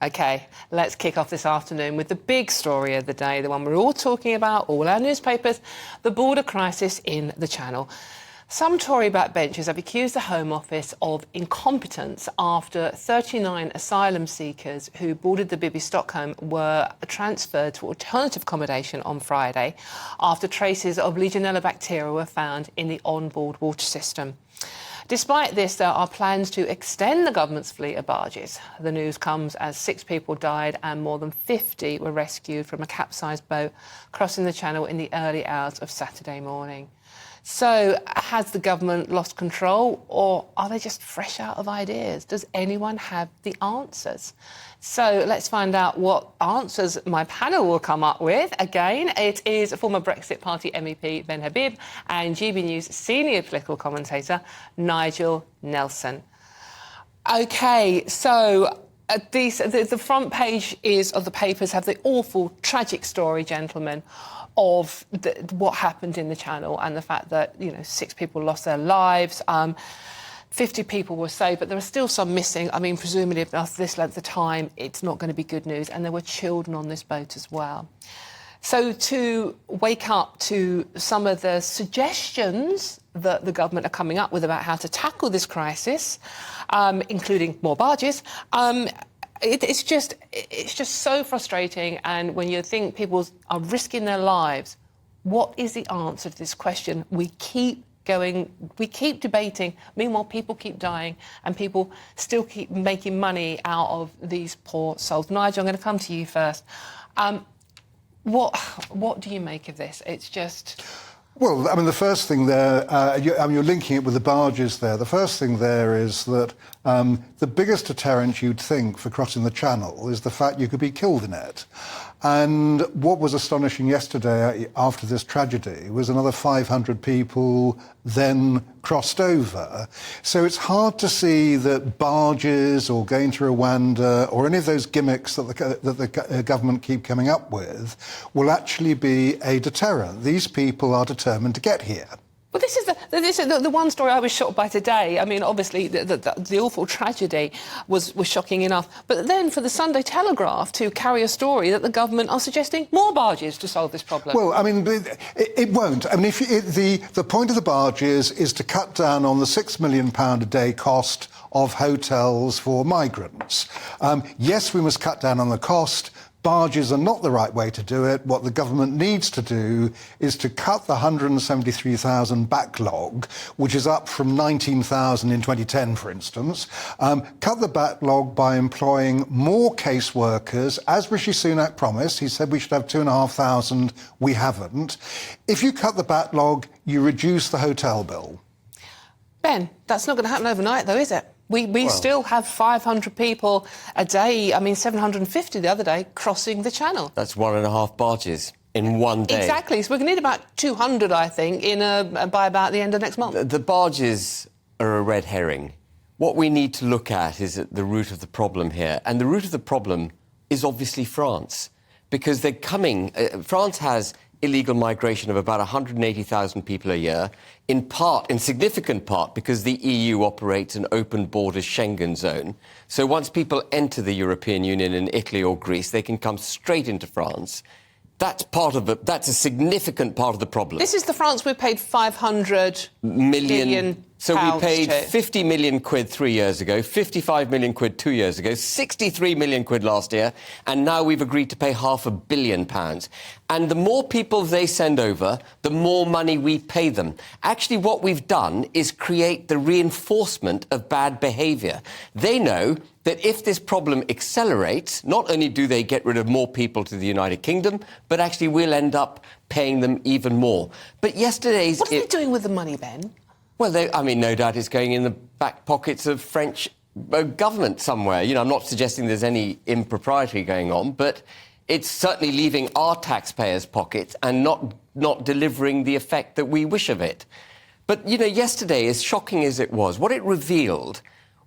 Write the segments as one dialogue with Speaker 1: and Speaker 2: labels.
Speaker 1: OK, let's kick off this afternoon with the big story of the day, the one we're all talking about, all our newspapers, the border crisis in the Channel. Some Tory backbenchers have accused the Home Office of incompetence after 39 asylum seekers who boarded the Bibi Stockholm were transferred to alternative accommodation on Friday after traces of Legionella bacteria were found in the onboard water system. Despite this, there are plans to extend the government's fleet of barges. The news comes as 6 people died and more than 50 were rescued from a capsized boat crossing the Channel in the early hours of Saturday morning. So, has the government lost control, or are they just fresh out of ideas? Does anyone have the answers? So, let's find out what answers my panel will come up with. Again, it is former Brexit Party MEP Ben Habib and GB News senior political commentator Nigel Nelson. OK, so the front page of the papers have the awful, tragic story, gentlemen, of what happened in the Channel and the fact that, 6 people lost their lives, 50 people were saved, but there are still some missing. I mean, presumably, after this length of time, it's not going to be good news. And there were children on this boat as well. So to wake up to some of the suggestions that the government are coming up with about how to tackle this crisis, including more barges, It's just so frustrating. And when you think people are risking their lives, what is the answer to this question? We keep debating. Meanwhile, people keep dying and people still keep making money out of these poor souls. Nigel, I'm going to come to you first. What do you make of this? It's just...
Speaker 2: Well, I mean, the first thing there, you're linking it with the barges there. The first thing there is that the biggest deterrent you'd think for crossing the Channel is the fact you could be killed in it. And what was astonishing yesterday after this tragedy was another 500 people then crossed over. So it's hard to see that barges or going to Rwanda or any of those gimmicks that the government keep coming up with will actually be a deterrent. These people are determined to get here.
Speaker 1: Well, this is the one story I was shocked by today. I mean, obviously, the awful tragedy was shocking enough. But then for the Sunday Telegraph to carry a story that the government are suggesting more barges to solve this problem.
Speaker 2: Well, I mean, it won't. I mean, the point of the barges is to cut down on the £6 million a day cost of hotels for migrants. Yes, we must cut down on the cost. Barges are not the right way to do it. What the government needs to do is to cut the 173,000 backlog, which is up from 19,000 in 2010, for instance. Cut the backlog by employing more caseworkers. As Rishi Sunak promised, he said we should have 2,500. We haven't. If you cut the backlog, you reduce the hotel bill.
Speaker 1: Ben, that's not going to happen overnight, though, is it? We still have 500 people a day, 750 the other day, crossing the Channel.
Speaker 3: That's 1.5 barges in one day.
Speaker 1: Exactly. So we're going to need about 200, I think, by about the end of next month.
Speaker 3: The barges are a red herring. What we need to look at is at the root of the problem here. And the root of the problem is obviously France. Because they're coming... France has illegal migration of about 180,000 people a year, in significant part, because the EU operates an open borders Schengen zone. So once people enter the European Union in Italy or Greece, they can come straight into France. That's a significant part of the problem.
Speaker 1: This is the France we paid 500 million
Speaker 3: So we paid
Speaker 1: to.
Speaker 3: 50 million quid 3 years ago, 55 million quid 2 years ago, 63 million quid last year, and now we've agreed to pay £500 million. And the more people they send over, the more money we pay them. Actually, what we've done is create the reinforcement of bad behaviour. They know that if this problem accelerates, not only do they get rid of more people to the United Kingdom, but actually we'll end up paying them even more. But yesterday's...
Speaker 1: What are they doing with the money, Ben?
Speaker 3: Well, no doubt it's going in the back pockets of French government somewhere. I'm not suggesting there's any impropriety going on, but it's certainly leaving our taxpayers' pockets and not delivering the effect that we wish of it. But, yesterday, as shocking as it was, what it revealed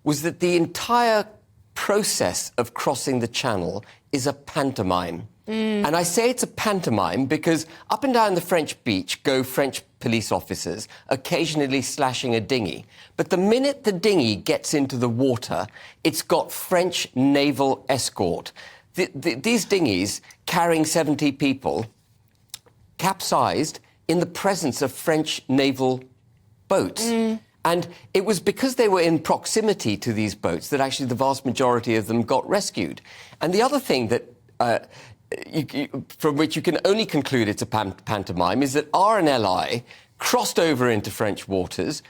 Speaker 3: was that the entire process of crossing the Channel is a pantomime. And I say it's a pantomime because up and down the French beach go French police officers, occasionally slashing a dinghy. But the minute the dinghy gets into the water, it's got French naval escort. These dinghies carrying 70 people capsized in the presence of French naval boats. And it was because they were in proximity to these boats that actually the vast majority of them got rescued. And the other thing that from which you can only conclude it's a pantomime is that RNLI crossed over into French waters,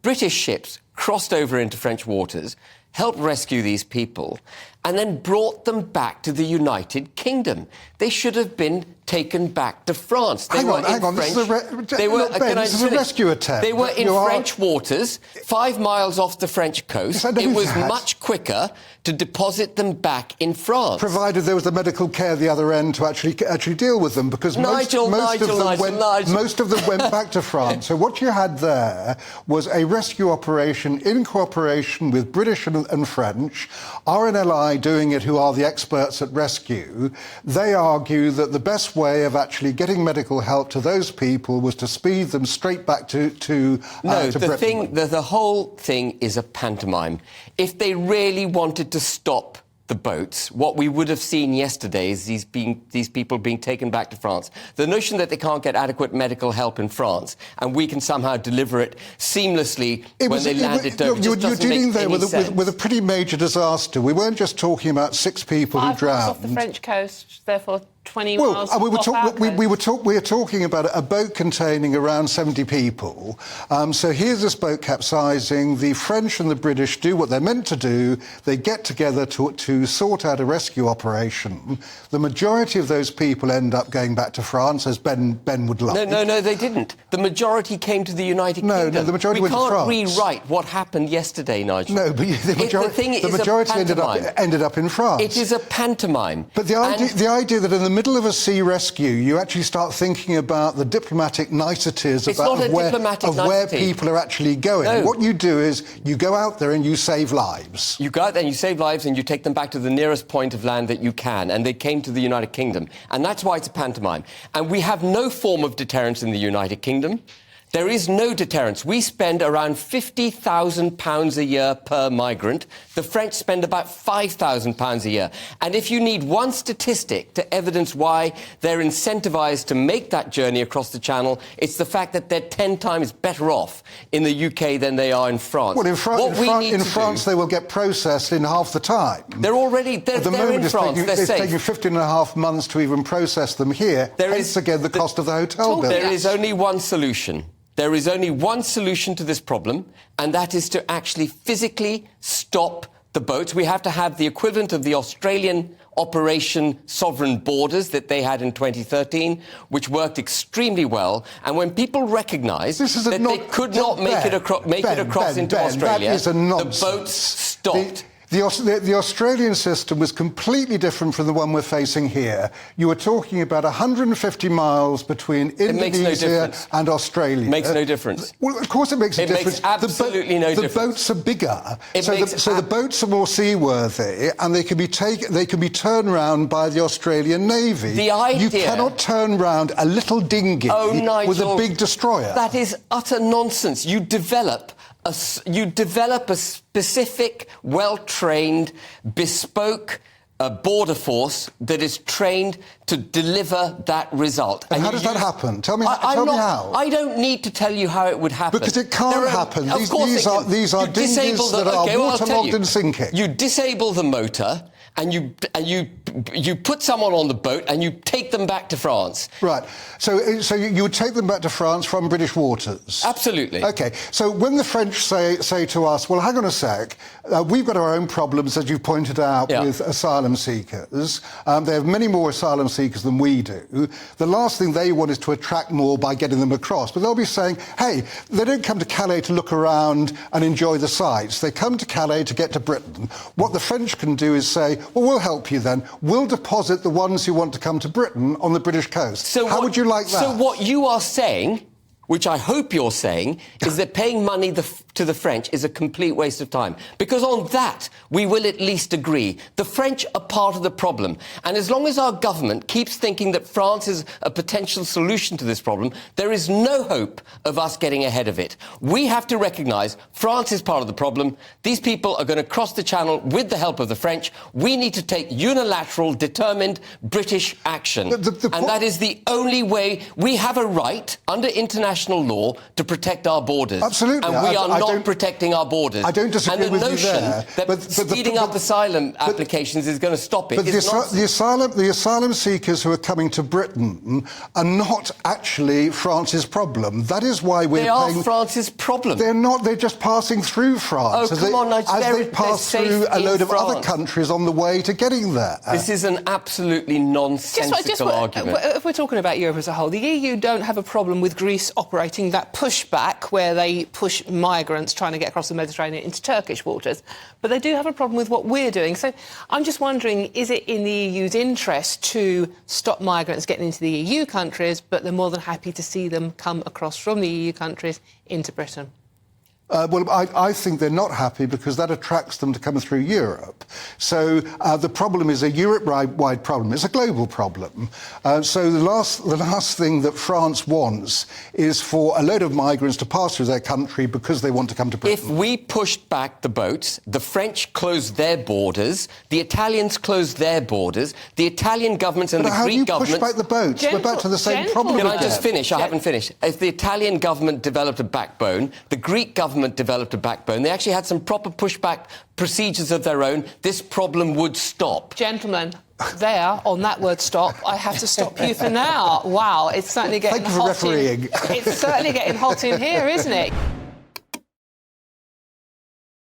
Speaker 3: British ships crossed over into French waters, helped rescue these people, and then brought them back to the United Kingdom. They should have been taken back to France. They
Speaker 2: Hang
Speaker 3: were
Speaker 2: on.
Speaker 3: French,
Speaker 2: This is a rescue attempt.
Speaker 3: They were in French waters, 5 miles off the French coast. It was much quicker to deposit them back in France.
Speaker 2: Provided there was the medical care at the other end to actually deal with them, because most of them went back to France. So what you had there was a rescue operation in cooperation with British and French, RNLI doing it, who are the experts at rescue. They argue that the best way of actually getting medical help to those people was to speed them straight back to Britain.
Speaker 3: The whole thing is a pantomime. If they really wanted to stop the boats, what we would have seen yesterday is these people being taken back to France. The notion that they can't get adequate medical help in France and we can somehow deliver it seamlessly when they land at Dover just doesn't make any sense.
Speaker 2: With a pretty major disaster. We weren't just talking about 6 people who drowned.
Speaker 1: 5 miles off the French coast, therefore 20 miles
Speaker 2: we were
Speaker 1: off
Speaker 2: talking about a boat containing around 70 people. So here's this boat capsizing. The French and the British do what they're meant to do. They get together to sort out a rescue operation. The majority of those people end up going back to France, as Ben would like.
Speaker 3: No, they didn't. The majority came to the United Kingdom.
Speaker 2: No, the majority went to France.
Speaker 3: We can't rewrite what happened yesterday, Nigel.
Speaker 2: No, but the majority ended up in France.
Speaker 3: It is a pantomime.
Speaker 2: But the idea that in the middle of a sea rescue, you actually start thinking about the diplomatic niceties of where people are actually going.
Speaker 3: No.
Speaker 2: What you do is you go out there and you save lives.
Speaker 3: You go out there and you save lives and you take them back to the nearest point of land that you can. And they came to the United Kingdom. And that's why it's a pantomime. And we have no form of deterrence in the United Kingdom. There is no deterrence. We spend around £50,000 a year per migrant. The French spend about £5,000 a year. And if you need one statistic to evidence why they're incentivised to make that journey across the Channel, it's the fact that they're 10 times better off in the UK than they are in France.
Speaker 2: Well, in France, they will get processed in half the time.
Speaker 3: They're in France.
Speaker 2: It's taking 15.5 months to even process them here. Hence, again, the cost of the hotel bill.
Speaker 3: There is only one solution. There is only one solution to this problem, and that is to actually physically stop the boats. We have to have the equivalent of the Australian Operation Sovereign Borders that they had in 2013, which worked extremely well. And when people recognised that they could not make it across into Australia, the boats stopped.
Speaker 2: The Australian system was completely different from the one we're facing here. You were talking about 150 miles between Indonesia and Australia.
Speaker 3: It makes no difference.
Speaker 2: Well, of course it makes a difference.
Speaker 3: It makes absolutely no difference.
Speaker 2: The boats are bigger, so the boats are more seaworthy, and they can be turned round by the Australian Navy. You cannot turn round a little dinghy with a big destroyer.
Speaker 3: That is utter nonsense. You develop a specific, well-trained, bespoke border force that is trained to deliver that result.
Speaker 2: And how does that happen? Tell me how.
Speaker 3: I don't need to tell you how it would happen.
Speaker 2: Because it can't happen. These are dinghies that are waterlogged and sinking.
Speaker 3: You disable the motor and you put someone on the boat and you take them back to France.
Speaker 2: Right. So you would take them back to France from British waters?
Speaker 3: Absolutely.
Speaker 2: OK. So when the French say to us, well, hang on a sec, we've got our own problems, as you pointed out, with asylum seekers. They have many more asylum seekers than we do. The last thing they want is to attract more by getting them across. But they'll be saying, hey, they don't come to Calais to look around and enjoy the sights. They come to Calais to get to Britain. What the French can do is say, well, we'll help you then. We'll deposit the ones who want to come to Britain on the British coast. How would you like that?
Speaker 3: So what you are saying which I hope you're saying, is that paying money to the French is a complete waste of time. Because on that, we will at least agree. The French are part of the problem. And as long as our government keeps thinking that France is a potential solution to this problem, there is no hope of us getting ahead of it. We have to recognise France is part of the problem. These people are going to cross the channel with the help of the French. We need to take unilateral, determined British action. And that is the only way. We have a right, under international law, to protect our borders.
Speaker 2: Absolutely.
Speaker 3: And we are not protecting our borders.
Speaker 2: I don't disagree with you there.
Speaker 3: That speeding up asylum applications is going to stop it.
Speaker 2: But the asylum seekers who are coming to Britain are not actually France's problem. That is why we're paying...
Speaker 3: They are France's problem.
Speaker 2: They're not. They're just passing through France.
Speaker 3: Oh, come on.
Speaker 2: As they pass through a load of other countries on the way to getting there.
Speaker 3: This is an absolutely nonsensical argument.
Speaker 1: If we're talking about Europe as a whole, the EU don't have a problem with Greece operating that pushback where they push migrants trying to get across the Mediterranean into Turkish waters. But they do have a problem with what we're doing. So I'm just wondering, is it in the EU's interest to stop migrants getting into the EU countries, but they're more than happy to see them come across from the EU countries into Britain?
Speaker 2: Well, I think they're not happy because that attracts them to come through Europe. So the problem is a Europe-wide problem. It's a global problem. So the last thing that France wants is for a load of migrants to pass through their country because they want to come to Britain.
Speaker 3: If we pushed back the boats, the French closed their borders, the Italians closed their borders, the Italian government and the Greek government...
Speaker 2: How do you push back the boats? We're back to the same problem
Speaker 3: Can
Speaker 2: again.
Speaker 3: I just finish? I haven't finished. If the Italian government developed a backbone, the Greek government developed a backbone, they actually had some proper pushback procedures of their own, this problem would stop.
Speaker 1: Gentlemen, there, on that word stop, I have to stop you for now. Wow, it's certainly getting hot.
Speaker 2: Thank you for refereeing.
Speaker 1: It's certainly getting hot in here, isn't it?